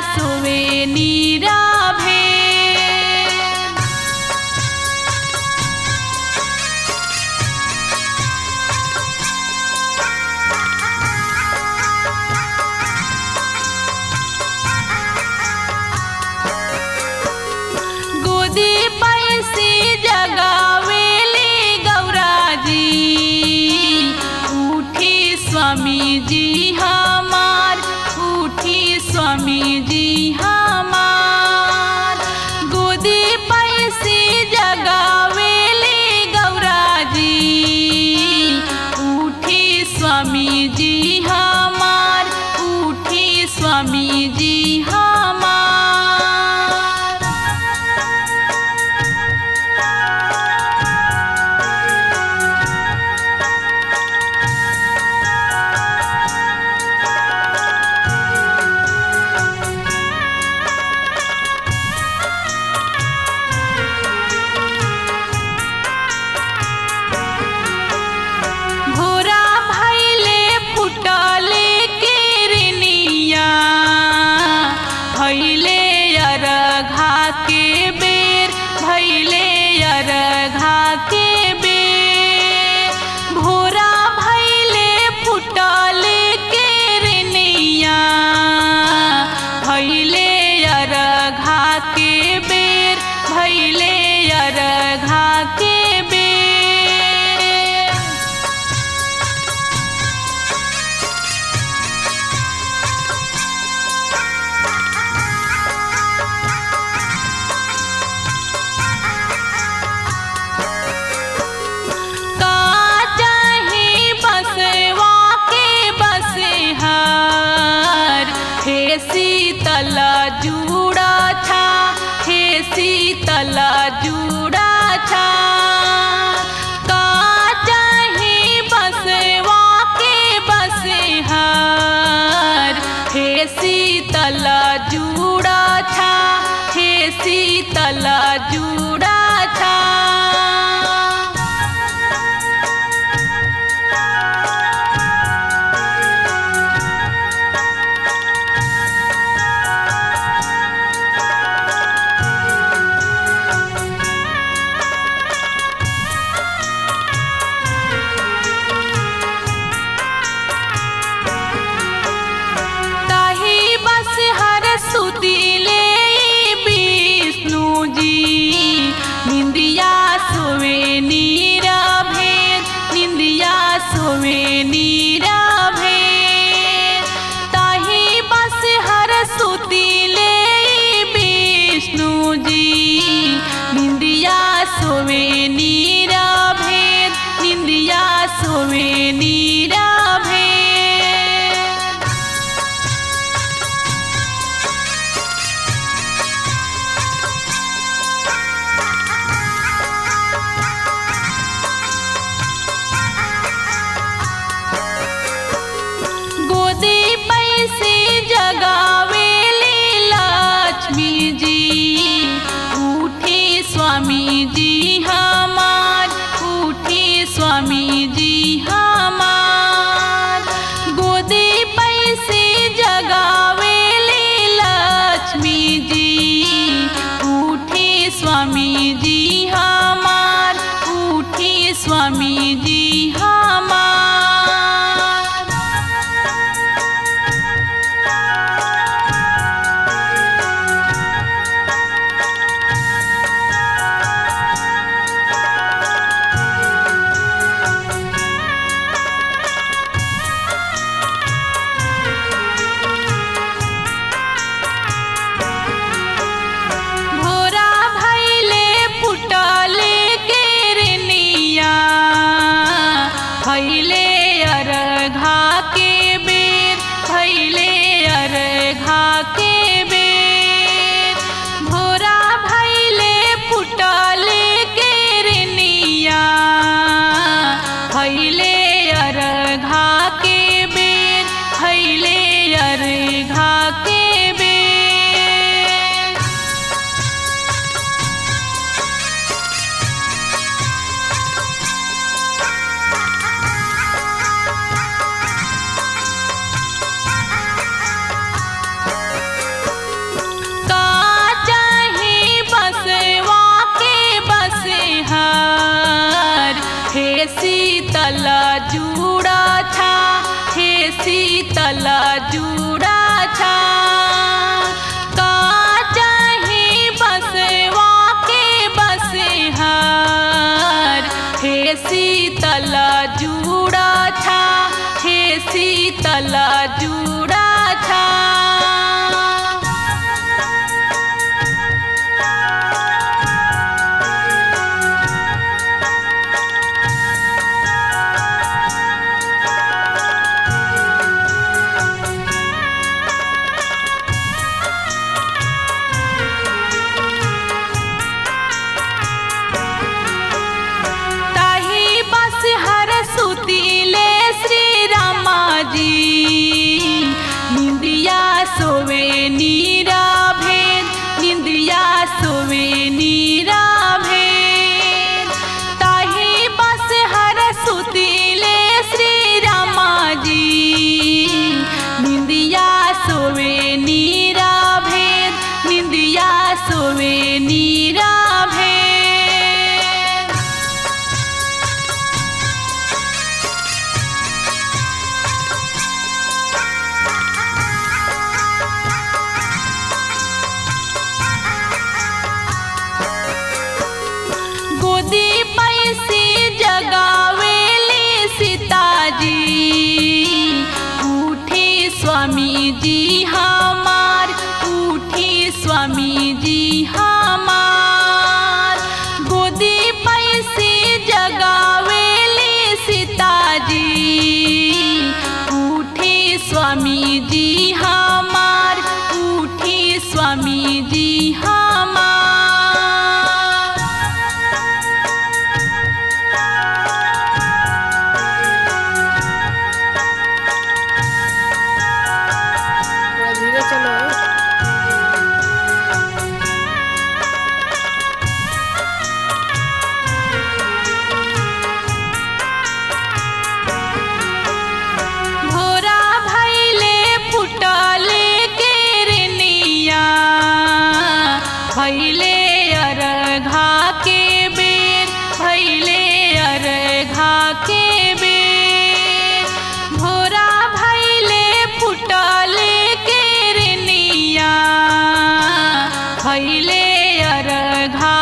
सोवे नीराभे। गोदी पैसी जगावेली गौराजी, उठी स्वामी जी हमार, उठी स्वामी जी हमार। गोदी पैसी जगावेली गौराजी, उठी स्वामी जी हमार, उठी स्वामी जी हमार। भोरा भैले फुटले किरनिया, भैले अरघा के बेर, भैले अरघा के बेर। भोरा भैले फुटले किरनिया, भैले अरघा के बेर, भैले अरघा के बेर। हे शीतल जुड़ा था, हे शीतल जुड़ा था। का चाही बसवा के बसहार, हे शीतल जुड़ा था, हे शीतल जुड़ा था। सुतिले विष्णु जी, नीरा भेद। गोदी पैसी जगावेली सीताजी, उठी स्वामी जी हमार, उठी स्वामी जी हमार। गोदी पैसी जगावेली सीताजी, उठी स्वामी जी हमार, उठी स्वामी जी हमार। धीरे चलो। भोरा भैले फुटले केरनिया, भैले अरघा के बेर, भैले अरघा के बेर। भोरा भैले फुटले केरनिया, भैले अरघा